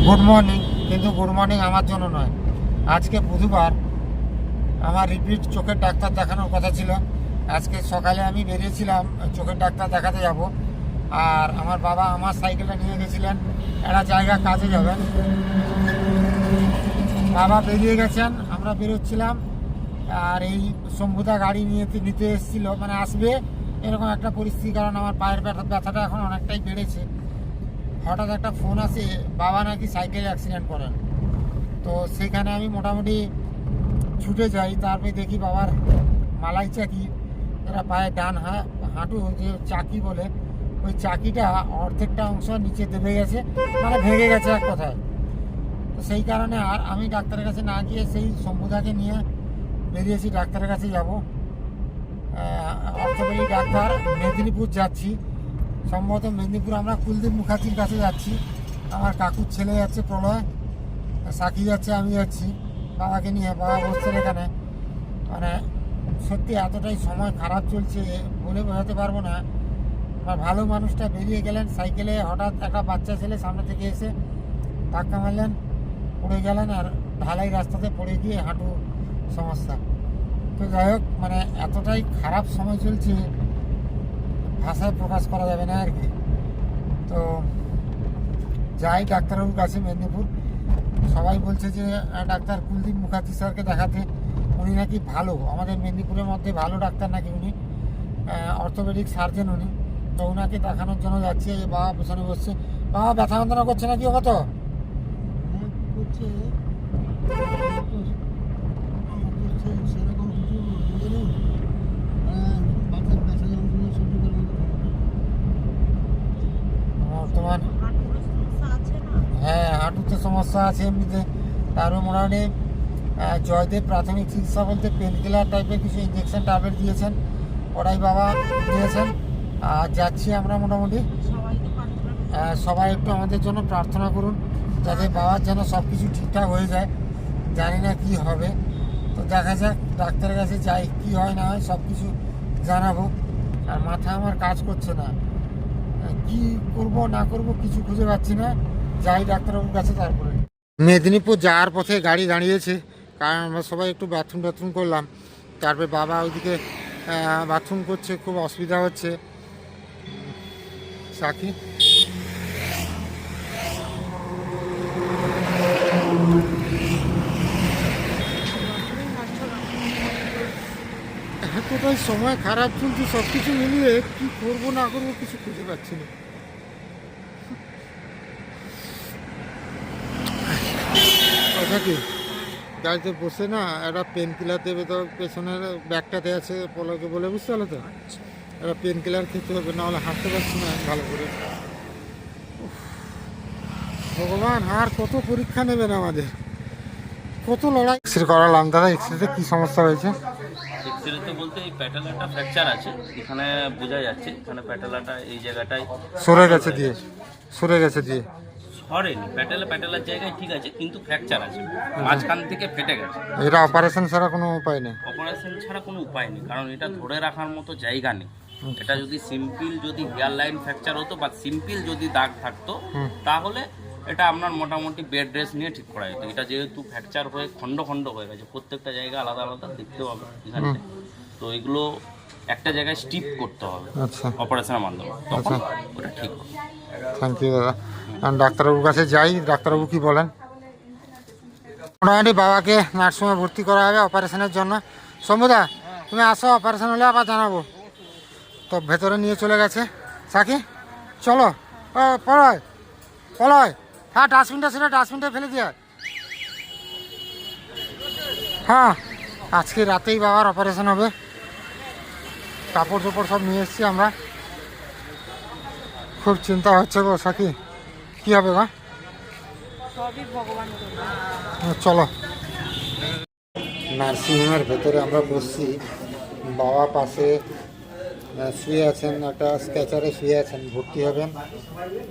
Good morning, কিন্তু good morning আমার জন্য নয়। আজকে বুধবার, আমার রিপিট চোখের ডাক্তার দেখানোর কথা ছিল। আজকে সকালে আমি বেরিয়েছিলাম চোখের ডাক্তার দেখাতে যাব, আর আমার বাবা আমার সাইকেলটা নিয়ে গেছিলেন একটা জায়গা কাজে যাবেন। বাবা বেরিয়ে গেছেন, আমরা বেরোচ্ছিলাম, আর এই শম্ভুদা গাড়ি নিতে এসেছিলো, মানে আসবে এরকম একটা পরিস্থিতি, কারণ আমার পায়ের ব্যথাটা এখন অনেকটাই বেড়েছে। হঠাৎ একটা ফোন আসে, বাবা নাকি সাইকেলে অ্যাক্সিডেন্ট করেন। তো সেখানে আমি মোটামুটি ছুটে যাই, তারপরে দেখি বাবার মালাই চাকি, এরা পায়ে ডান হাঁটু যে চাকি বলে, ওই চাকিটা অর্ধেকটা অংশ নিচে দেবে গেছে, মানে ভেঙে গেছে এক কথায়। তো সেই কারণে আর আমি ডাক্তারের কাছে না গিয়ে সেই শম্ভুদাকে নিয়ে বেরিয়েছি, ডাক্তারের কাছে যাব। অর্থোপেডিক ডাক্তার মেদিনীপুর যাচ্ছি, সম্ভবত মেদিনীপুর আমরা কুলদীপ মুখার্জির কাছে যাচ্ছি। আমার কাকুর ছেলে যাচ্ছে প্রলয়, সাকি যাচ্ছে, আমি যাচ্ছি বাবাকে নিয়ে। বাবা বসছেন এখানে। মানে সত্যি এতটাই সময় খারাপ চলছে, বলে বোঝাতে পারবো না। আমার ভালো মানুষটা বেরিয়ে গেলেন সাইকেলে, হঠাৎ একটা বাচ্চা ছেলে সামনে থেকে এসে ধাক্কা মারলেন, পড়ে গেলেন, আর ঢালাই রাস্তাতে পড়ে গিয়ে হাঁটু সমস্যা। তো যাই হোক, মানে এতটাই খারাপ সময় চলছে, ভাষায় প্রকাশ করা যাবে না আর কি। তো যাই ডাক্তারবাবুর কাছে মেদিনীপুর। সবাই বলছে যে ডাক্তার কুলদীপ মুখার্জি স্যারকে দেখাতে, উনি নাকি ভালো, আমাদের মেদিনীপুরের মধ্যে ভালো ডাক্তার নাকি উনি, অর্থোপেডিক সার্জেন উনি। তো ওনাকে দেখানোর জন্য যাচ্ছি। এই বাবা পেছনে বসছে। বাবা ব্যথা যন্ত্রণা করছে নাকি ও কত? তোমার হ্যাঁ, হাঁটুতে সমস্যা আছে এমনিতে। তারও মোটামুটি জয়দেব প্রাথমিক চিকিৎসা বলতে পেন কিলার টাইপের কিছু ইঞ্জেকশন ট্যাবলেট দিয়েছেন, ওরাই বাবা দিয়েছেন। আর যাচ্ছি আমরা মোটামুটি। সবাই একটু আমাদের জন্য প্রার্থনা করুন, যাতে বাবার যেন সব কিছু ঠিকঠাক হয়ে যায়। জানি না কি হবে, তো দেখা যাক, ডাক্তারের কাছে যাই, কি হয় না হয় সব কিছু জানাবো। আর মাথা আমার কাজ করছে না, কি করব না করব কিছু খুঁজে পাচ্ছি না। যাই ডাক্তারবাবুর কাছে। তারপরে মেদিনীপুর যাওয়ার পথে গাড়ি দাঁড়িয়েছে, কারণ আমরা সবাই একটু বাথরুম করলাম। তারপরে বাবা ওইদিকে বাথরুম করছে, খুব অসুবিধা হচ্ছে। সাকি এতটাই সময় খারাপ চলছে, সব কিছু মিলিয়ে কী করবো না করবো কিছু খুঁজে পাচ্ছি না। কথা কি, গাড়িতে বসে না একটা পেন কিলার দেবে, তো পেছনের ব্যাগটাতে আছে পলকে বলে, বুঝতে পারলো তো? একটা পেন কিলার খেতে হবে, নাহলে হাঁটতে পারছি না ভালো করে। ভগবান, আর কত পরীক্ষা নেবেন আমাদের, কত লড়াই। এক্সরে করালাম। দাদা, এক্সরেতে কি সমস্যা হয়েছে? এক্সরেতে বলতে এই প্যাটেলাটা ফ্র্যাকচার আছে, এখানে বোঝা যাচ্ছে। এখানে প্যাটেলাটা এই জায়গাটায় সরে গেছে দিয়ে সরেনি। প্যাটেলার জায়গায় ঠিক আছে, কিন্তু ফ্র্যাকচার আছে, মাঝখান থেকে ফেটে গেছে। এটা অপারেশন ছাড়া কোনো উপায় নেই? অপারেশন ছাড়া কোনো উপায় নেই, কারণ এটা ধরে রাখার মতো জায়গা নেই। এটা যদি সিম্পল যদি হেয়ার লাইন ফ্র্যাকচার হতো বা সিম্পল যদি দাগ থাকতো, তাহলে এটা আপনার মোটামুটি বেড রেস্ট নিয়ে ঠিক করা যেত। এটা যেহেতু ফ্র্যাকচার হয়ে খণ্ড খণ্ড হয়ে গেছে, প্রত্যেকটা জায়গা আলাদা আলাদা দেখতে হবে এখানে। তো এগুলো একটা জায়গায় স্টিপ করতে হবে অপারেশনের মাধ্যমে, তখন ওটা ঠিক হবে। থ্যাংক ইউ দাদা। ডাক্তারবাবুর কাছে যাই, ডাক্তারবাবু কি বলেন? মোটামুটি বাবাকে নার্সিংহোমে ভর্তি করা হবে অপারেশনের জন্য। শম্ভুদা, তুমি আসো, অপারেশন হলে আবার জানাবো। তো ভেতরে নিয়ে চলে গেছে সাকি। চলো পলয়, হ্যাঁ ডাস্টবিনটা ছিল, ডাস্টবিনটা ফেলে দিয়ে। হ্যাঁ, আজকে রাতেই বাবার অপারেশন হবে। কাপড় চোপড় সব নিয়ে এসেছি আমরা। খুব চিন্তা হচ্ছে গো সাকি, কী হবে গো? চলো। নার্সিংহোমের ভেতরে আমরা বসছি, বাবা পাশে শুয়ে আছেন, একটা স্ট্রেচারে শুয়ে আছেন, ভর্তি হবেন।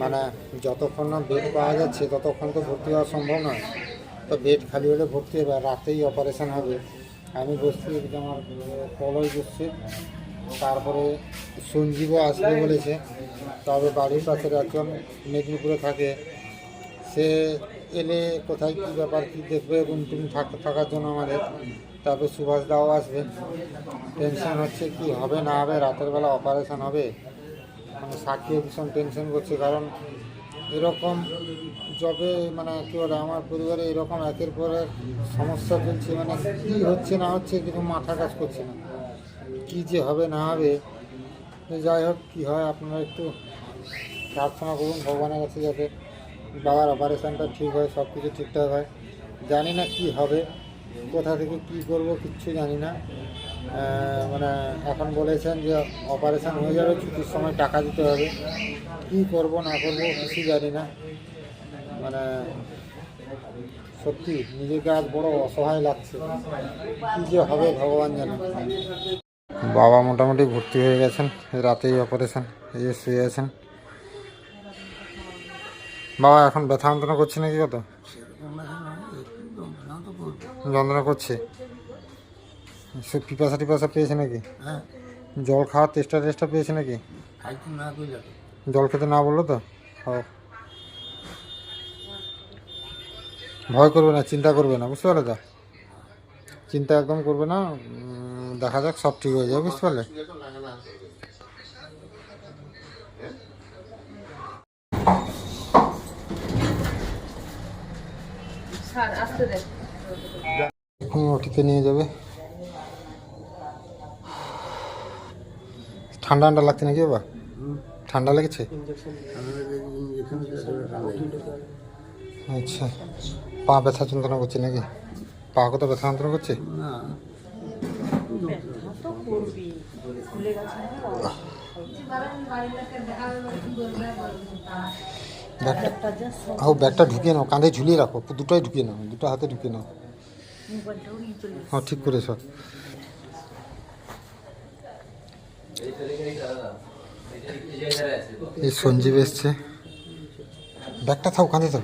মানে যতক্ষণ না বেড পাওয়া যাচ্ছে ততক্ষণ তো ভর্তি হওয়া সম্ভব নয়। তো বেড খালি হলে ভর্তি হবে, রাতেই অপারেশন হবে। আমি বসছি, আমার পলয় বসছে, তারপরে সঞ্জীবও আসবে বলেছে। তবে বাড়ির পাশের একজন মেদিনীপুরে থাকে, সে এলে কোথায় কী ব্যাপার কী দেখবে রুম টুম থাকার জন্য আমাদের। তারপরে সুভাষ দাও আসবে, টেনশন হচ্ছে কি হবে না হবে, রাতের বেলা অপারেশন হবে। মানে সাক্ষীও ভীষণ টেনশন করছে, কারণ এরকম জবে মানে কী বলে আমার পরিবারে এরকম একের পর এক সমস্যা চলছে, মানে কী হচ্ছে না হচ্ছে কিছু মাথা কাজ করছে না, কী যে হবে না হবে। তো যাই হোক কী হয় আপনারা একটু প্রার্থনা করুন ভগবানের কাছে যাতে বাবার অপারেশনটা ঠিক হয়, সব কিছু ঠিকঠাক হয়। জানি না কি হবে, কোথা থেকে কি করব কিচ্ছু জানি না। মানে এখন বলেছেন যে অপারেশন হয়ে যাবে, ছুটির সময় টাকা দিতে হবে। কি করব না করব কিছু জানি না। মানে সত্যি নিজেকে আজ বড় অসহায় লাগছে, কী যে হবে ভগবান জানে। বাবা মোটামুটি ভর্তি হয়ে গেছেন, রাতেই অপারেশন, এই শুয়ে আছেন। বাবা এখন ব্যথা যন্ত্রণা করছে নাকি? কত যন্ত্রণা করছে? সে পিপাসা টিপাসা পেয়েছে নাকি? জল খাওয়ার চেষ্টা পেয়েছে নাকি? জল খেতে না বললো তো? ভয় করবে না, চিন্তা করবে না, বুঝতে পারলে তো? চিন্তা একদম করবে না, দেখা যাক সব ঠিক হয়ে যাবে, বুঝতে পারলে? এখন ওটিতে নিয়ে যাবে। ঠান্ডা ঠান্ডা লাগছে নাকি বাবা? ঠান্ডা লেগেছে? আচ্ছা, পা ব্যথা যন্ত্রণা করছে নাকি? পা কোথাও ব্যথা যন্ত্রণা করছে? ব্যাগটা ঢুকিয়ে নাও, কাঁধে ঝুলিয়ে রাখো, দুটোই ঢুকিয়ে নাও, দুটো হাতে ঢুকিয়ে নাও। হ্যাঁ ঠিক করেছ। এই সঞ্জীব এসছে, ব্যাগটা থাও, কাঁধে থাও,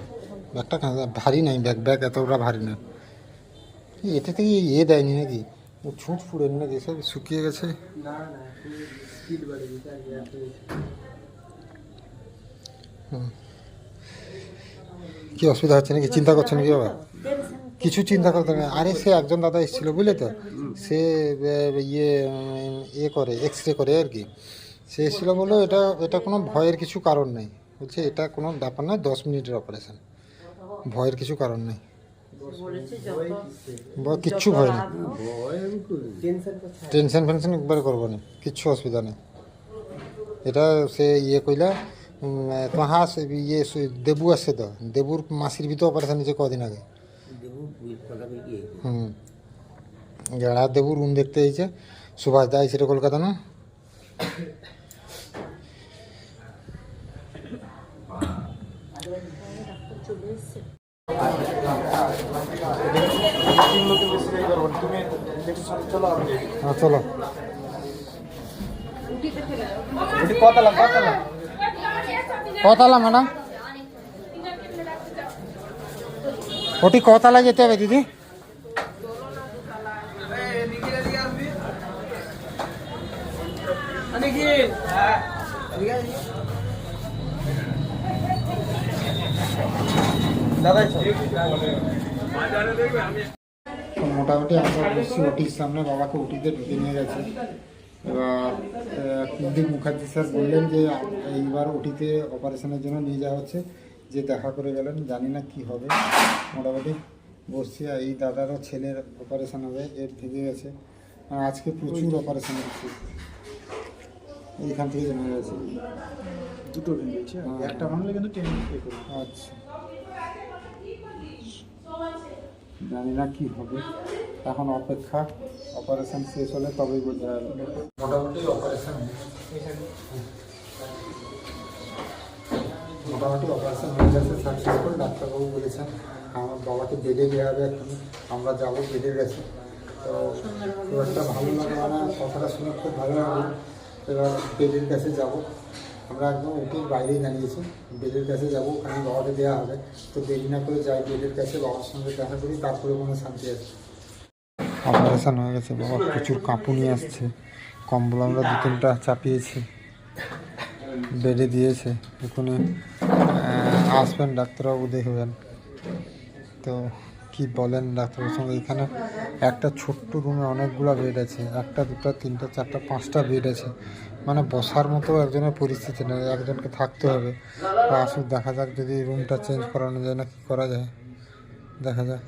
ব্যাগটা কাঁধে ভারী নাই, ব্যাগ এতটা ভারী না। এতে থেকে দেয়নি নাকি? ও ছুঁচ ফুড়েন নাকি? সব শুকিয়ে গেছে। কি অসুবিধা হচ্ছে নাকি? চিন্তা করছেন নাকি বাবা? কিছু চিন্তা করতে হবে। আরে সে একজন দাদা এসেছিলো বুঝলে তো, সে করে এক্স রে করে আর কি। সে এসেছিলো বললো এটা কোনো ভয়ের কিছু কারণ নেই, বলছে এটা কোনো ব্যাপার নয়, 10 মিনিটের অপারেশন, ভয়ের কিছু কারণ নেই, কিচ্ছু ভয় নেই, টেনশন ফেনশন একবারে করবো না, কিচ্ছু অসুবিধা নেই। এটা সে কইলা তোমার হাস দেবু আসছে তো, দেবুর মাসির ভিতরে অপারেশন নিয়েছে কদিন আগে। যারা দেবু রুম দেখতে এসেছে, সুভাষ দা এসেছে কলকাতা না। চলো কতলা ম্যাডাম, ওটি কতলা যেতে হবে দিদি? মোটামুটি আমরা বসছি ওটির সামনে, বাবাকে ওটিতে ঢুকে নিয়ে গেছে। এবার কুলদীপ মুখার্জি স্যার বললেন যে এইবার ওটিতে অপারেশনের জন্য নিয়ে যাওয়া হচ্ছে, যে দেখা করে গেলেন, জানি না কি হবে। মোটামুটি বসছি, আর এই দাদারও ছেলের অপারেশন হবে, এর ভেঙে গেছে। আজকে প্রচুর অপারেশন হচ্ছে, এইখান থেকে জমে গেছে, দুটো ভেঙেছে, একটা ভাঙলে কিন্তু আচ্ছা, জানি না কি হবে, এখন অপেক্ষা, অপারেশন শেষ হলে তবেই বোঝা যাবে। মোটামুটি অপারেশন হয়ে গেছে সাকসেসফুল। ডাক্তারবাবু বলেছেন আমার বাবাকে বেডে দেওয়া হবে, এখন আমরা যাবো বেডের কাছে। তো খুব একটা ভালো লাগে, মানে কথাটা শুনে খুব ভালো লাগলো। এবার বেডের কাছে যাব, আমরা একদম ওটির বাইরেই দাঁড়িয়েছি, বেডের কাছে যাবো, ওখানে বাবাকে দেওয়া হবে। তো দেরি না করে যাই বেডের কাছে, বাবার সঙ্গে দেখা করি, তারপরে কোনো শান্তি আছে। অপারেশন হয়ে গেছে, বাবা প্রচুর কাঁপুনি আসছে, কম্বল আমরা 2-3টা চাপিয়েছি, বেডে দিয়েছে। ওখানে আসবেন, ডাক্তারবাবু দেখবেন। তো কি বলেন ডাক্তারবাবুর সঙ্গে? এখানে একটা ছোট্ট রুমে অনেকগুলো বেড আছে, একটা দুটো তিনটা চারটা পাঁচটা বেড আছে, মানে বসার মতো একজনের পরিস্থিতি নেই, একজনকে থাকতে হবে। তো আসুক, দেখা যাক যদি রুমটা চেঞ্জ করানো যায় না কি করা যায়, দেখা যাক।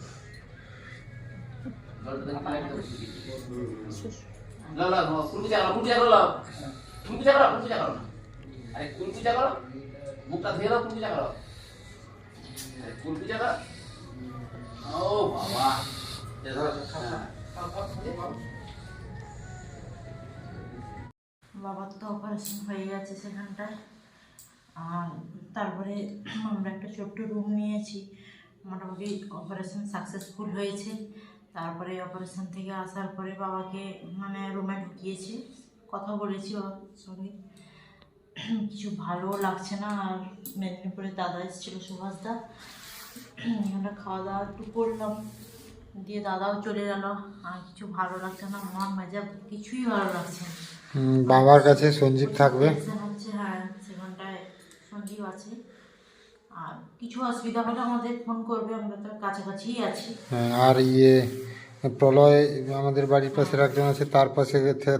মুখটা ধুয়ে দাও, কুলপিজা করো। কুলপিজা করো। ও বাবা, বাবার তো অপারেশন হয়ে গেছে সেখানটায়। আর তারপরে আমরা একটা ছোট্ট রুম নিয়েছি, মোটামুটি অপারেশন সাকসেসফুল হয়েছে। তারপরে অপারেশন থেকে আসার পরে বাবাকে মানে রুমে ঢুকিয়েছি, কথা বলেছি বাবার সঙ্গে। কিছু ভালো লাগছে না। আর মেদিনীপুরে দাদা এসেছিল, সুভাষদা, আমরা খাওয়া দাওয়া একটু করলাম, দিয়ে দাদাও চলে গেল। আর কিছু ভালো লাগছে না, মন মেজাজ কিছুই ভালো লাগছে না। বাবার কাছে সঞ্জীব থাকবে। হচ্ছে, হ্যাঁ সেখানটায় সঞ্জীব আছে। আর কিছু অসুবিধা হলে আমাদের ফোন করবে, আমরা তো কাছাকাছিই আছি। হ্যাঁ, আর প্রলয় আমাদের বাড়ির পাশের একজন আছে, তার পাশে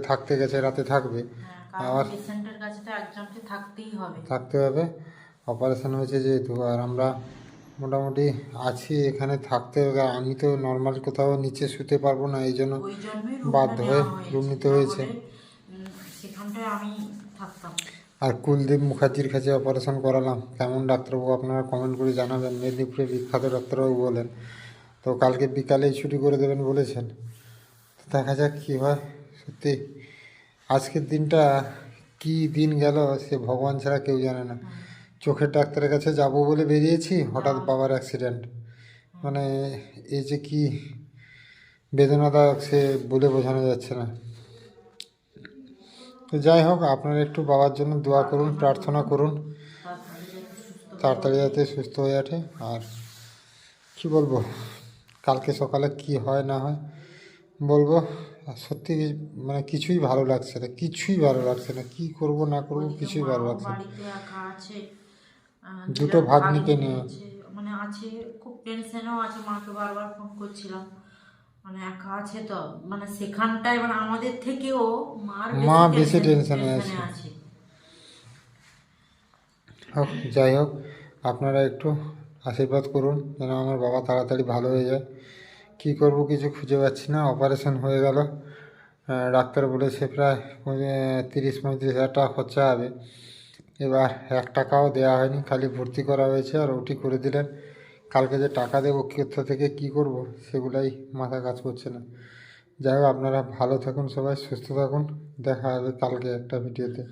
থাকতে গেছে, রাতে থাকবে। হ্যাঁ, কারণ পেশেন্টের কাছে তো একজনকে থাকতেই হবে। থাকতে হবে, অপারেশন হয়েছে যেহেতু। আর আমরা মোটামুটি আছি, এখানে থাকতে হবে। আমি তো নর্মাল কোথাও নিচে শুতে পারবো না, এই জন্য ওই জন্যই বাধ্য হয়ে রুম নিতে হয়েছে। সেখানটায় আমি থাকতাম। আর কুলদীপ মুখার্জির কাছে অপারেশন করালাম। কেমন ডাক্তারবাবু আপনারা কমেন্ট করে জানাবেন। মেদিনীপুরে বিখ্যাত ডাক্তারবাবু বলেন। তো কালকে বিকালেই ছুটি করে দেবেন বলেছেন। দেখা যাক কী হয়। সত্যি আজকের দিনটা কি দিন গেল সে ভগবান ছাড়া কেউ জানে না। চোখের ডাক্তারের কাছে যাব বলে বেরিয়েছি, হঠাৎ বাবার অ্যাক্সিডেন্ট। মানে এই যে কি বেদনাদায়ক সে বলে বোঝানো যাচ্ছে না। তো যাই হোক, আপনারা একটু বাবার জন্য দোয়া করুন, প্রার্থনা করুন, তাড়াতাড়ি যাতে সুস্থ হয়ে ওঠে। আর কি বলবো, কালকে সকালে কি হয় না হয় বলবো। আর সত্যি মানে কিছুই ভালো লাগছে না, কিছুই ভালো লাগছে না, কি করব না করব কিছুই ভালো লাগছে না। বাড়িতে একা আছে, দুটো ভাগ্নিকে নিয়ে মানে আছে, খুব টেনশনেও আছে। মাকে বারবার ফোন করছিলাম, মানে একা আছে তো, মানে সেখানটায় মানে আমাদের থেকেও মা বেশি টেনশনে আছে। হোক, যাই হোক, আপনারা একটু আশীর্বাদ করুন যেন আমার বাবা তাড়াতাড়ি ভালো হয়ে যায়। কী করব কিছু খুঁজে পাচ্ছি না। অপারেশন হয়ে গেল, ডাক্তার বলেছে প্রায় 30-35 হাজার টাকা খরচা হবে। এবার 1 টাকাও দেওয়া হয়নি, খালি ভর্তি করা হয়েছে আর ওটি করে দিলেন। কালকে যে টাকা দেবো কোথা থেকে কী করব সেগুলাই মাথা কাজ করছে না। যাই হোক, আপনারা ভালো থাকুন, সবাই সুস্থ থাকুন। দেখা হবে কালকে একটা ভিডিওতে।